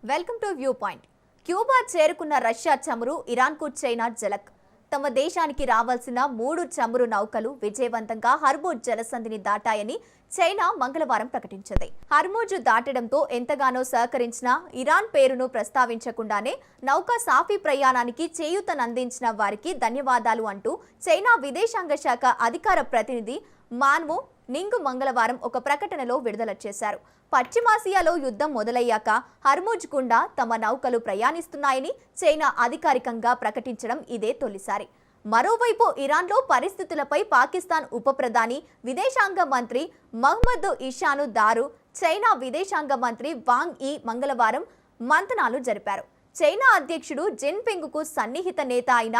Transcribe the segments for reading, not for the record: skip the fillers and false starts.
Welcome to view point. Cuba చేరుకున్న Russia చమురు ఇరాన్కు China జలక్. తమ దేశానికి రావాల్సిన 3 చమురు నౌకలు విజయవంతంగా హర్మూజ్ జలసంధిని దాటాయని చైనా మంగళవారం ప్రకటించింది. హర్మూజ్ దాటడంతో ఎంతగానో సహకరించిన ఇరాన్ పేరును ప్రస్తావించకుండానే నౌక సాఫీ ప్రయాణానికి చేయూతనందించిన వారికి ధన్యవాదాలు అంటూ చైనా విదేశాంగ శాఖ అధికార ప్రతినిధి మాన్వో నింగ్ మంగళవారం ఒక ప్రకటనలో విడుదల చేశారు. పశ్చిమాసియాలో యుద్ధం మొదలయ్యాక హర్మూజ్ గుండా తమ నౌకలు ప్రయాణిస్తున్నాయని చైనా అధికారికంగా ప్రకటించడం ఇదే తొలిసారి. మరోవైపు ఇరాన్లో పరిస్థితులపై పాకిస్తాన్ ఉప ప్రధాని విదేశాంగ మంత్రి మహ్మద్ ఇషాను దారు చైనా విదేశాంగ మంత్రి వాంగ్ ఈ మంగళవారం మంతనాలు జరిపారు. చైనా అధ్యక్షుడు జిన్పింగ్కు సన్నిహిత నేత అయిన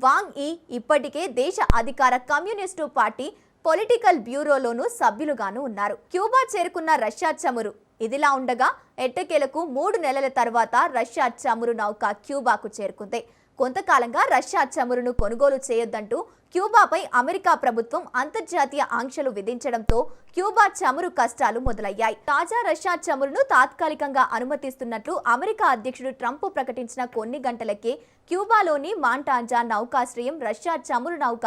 వాంగ్ ఈ ఇప్పటికే దేశ అధికార కమ్యూనిస్టు పార్టీ పొలిటికల్ బ్యూరోలోనూ సభ్యులుగాను ఉన్నారు. క్యూబా చేరుకున్న రష్యా చమురు ఇదిలా ఉండగా ఎట్టకేలకు 3 నెలల తర్వాత రష్యా చమురు నౌక క్యూబాకు చేరుకుంది. కొంతకాలంగా రష్యా చమురును కొనుగోలు చేయొద్దంటూ క్యూబాపై అమెరికా ప్రభుత్వం అంతర్జాతీయ ఆంక్షలు విధించడంతో క్యూబా చమురు కష్టాలు మొదలయ్యాయి. తాజా రష్యా చమురును తాత్కాలికంగా అనుమతిస్తున్నట్లు అమెరికా అధ్యక్షుడు ట్రంప్ ప్రకటించిన కొన్ని గంటలకే క్యూబాలోని మాంటాంజా నౌకాశ్రయం రష్యా చమురు నౌక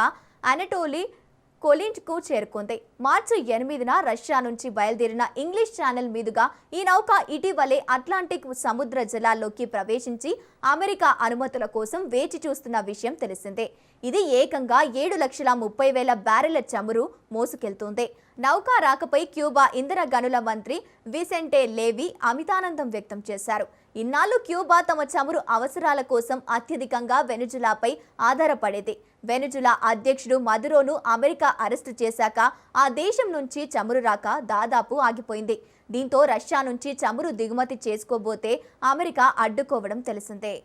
అనటోలీ కొలింజ్కు చేరుకుంది. మార్చి 8న రష్యా నుంచి బయలుదేరిన ఇంగ్లీష్ ఛానల్ మీదుగా ఈ నౌక ఇటీవలే అట్లాంటిక్ సముద్ర జలాల్లోకి ప్రవేశించి అమెరికా అనుమతుల కోసం వేచి చూస్తున్న విషయం తెలిసిందే. ఇది ఏకంగా 7,30,000 బ్యారెల చమురు మోసుకెళ్తుంది. నౌక రాకపై క్యూబా ఇంధన గనుల మంత్రి విసెంటే లేవి అమితానందం వ్యక్తం చేశారు. ఇన్నాళ్లు క్యూబా తమ చమురు అవసరాల కోసం అత్యధికంగా వెనుజులాపై ఆధారపడేది. వెనుజులా అధ్యక్షుడు మదురోను అమెరికా అరెస్టు చేశాక ఆ దేశం నుంచి చమురు రాక దాదాపు ఆగిపోయింది. దీంతో రష్యా నుంచి చమురు దిగుమతి చేసుకోబోతే అమెరికా అడ్డుకోవడం తెలిసిందే.